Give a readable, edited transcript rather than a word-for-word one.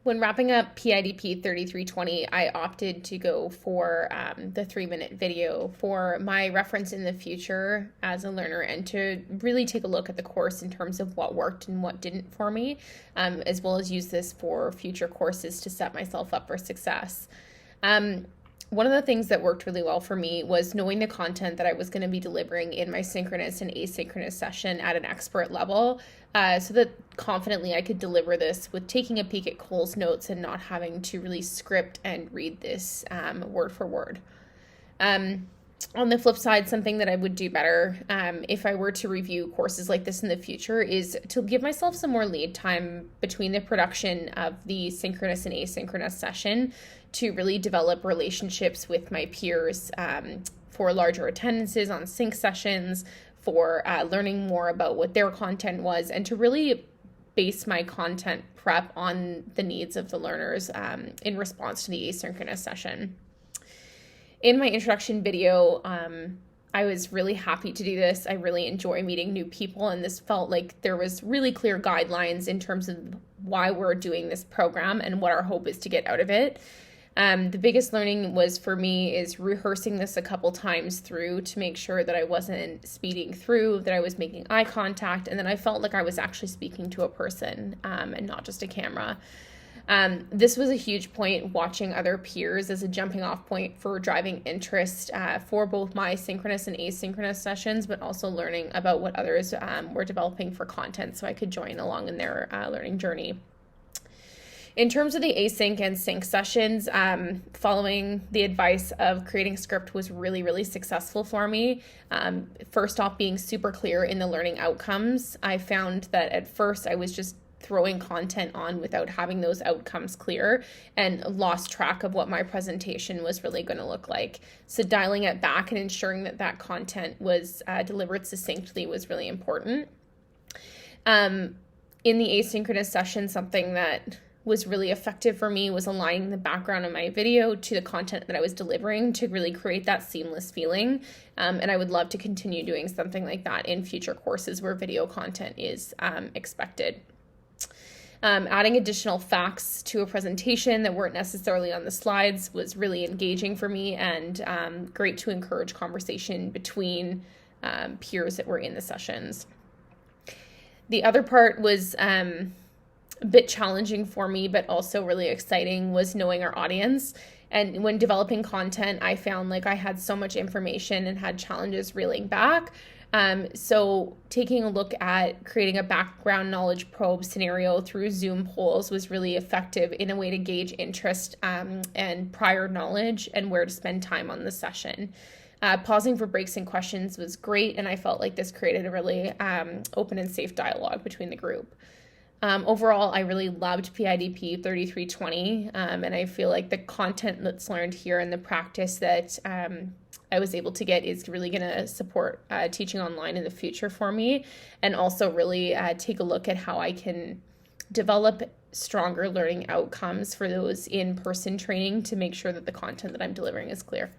When wrapping up PIDP 3320, I opted to go for the 3-minute video for my reference in the future as a learner and to really take a look at the course in terms of what worked and what didn't for me, as well as use this for future courses to set myself up for success. One of the things that worked really well for me was knowing the content that I was going to be delivering in my synchronous and asynchronous session at an expert level, so that confidently I could deliver this with taking a peek at Cole's notes and not having to really script and read this word for word. On the flip side, something that I would do better if I were to review courses like this in the future is to give myself some more lead time between the production of the synchronous and asynchronous session to really develop relationships with my peers for larger attendances on sync sessions, for learning more about what their content was, and to really base my content prep on the needs of the learners in response to the asynchronous session. In my introduction video, I was really happy to do this. I really enjoy meeting new people, and this felt like there was really clear guidelines in terms of why we're doing this program and what our hope is to get out of it. The biggest learning was for me is rehearsing this a couple times through to make sure that I wasn't speeding through, that I was making eye contact, and that I felt like I was actually speaking to a person and not just a camera. This was a huge point, watching other peers as a jumping off point for driving interest for both my synchronous and asynchronous sessions, but also learning about what others were developing for content so I could join along in their learning journey. In terms of the async and sync sessions, following the advice of creating a script was really, really successful for me. First off, being super clear in the learning outcomes. I found that at first I was just throwing content on without having those outcomes clear and lost track of what my presentation was really going to look like. So dialing it back and ensuring that that content was delivered succinctly was really important. In the asynchronous session, something that was really effective for me was aligning the background of my video to the content that I was delivering to really create that seamless feeling. And I would love to continue doing something like that in future courses where video content is expected. Adding additional facts to a presentation that weren't necessarily on the slides was really engaging for me and great to encourage conversation between peers that were in the sessions. The other part was a bit challenging for me, but also really exciting, was knowing our audience. And when developing content, I found like I had so much information and had challenges reeling back. So taking a look at creating a background knowledge probe scenario through Zoom polls was really effective in a way to gauge interest and prior knowledge and where to spend time on the session. Pausing for breaks and questions was great, and I felt like this created a really open and safe dialogue between the group. Overall, I really loved PIDP 3320, and I feel like the content that's learned here and the practice that I was able to get is really going to support teaching online in the future for me, and also really take a look at how I can develop stronger learning outcomes for those in-person training to make sure that the content that I'm delivering is clear.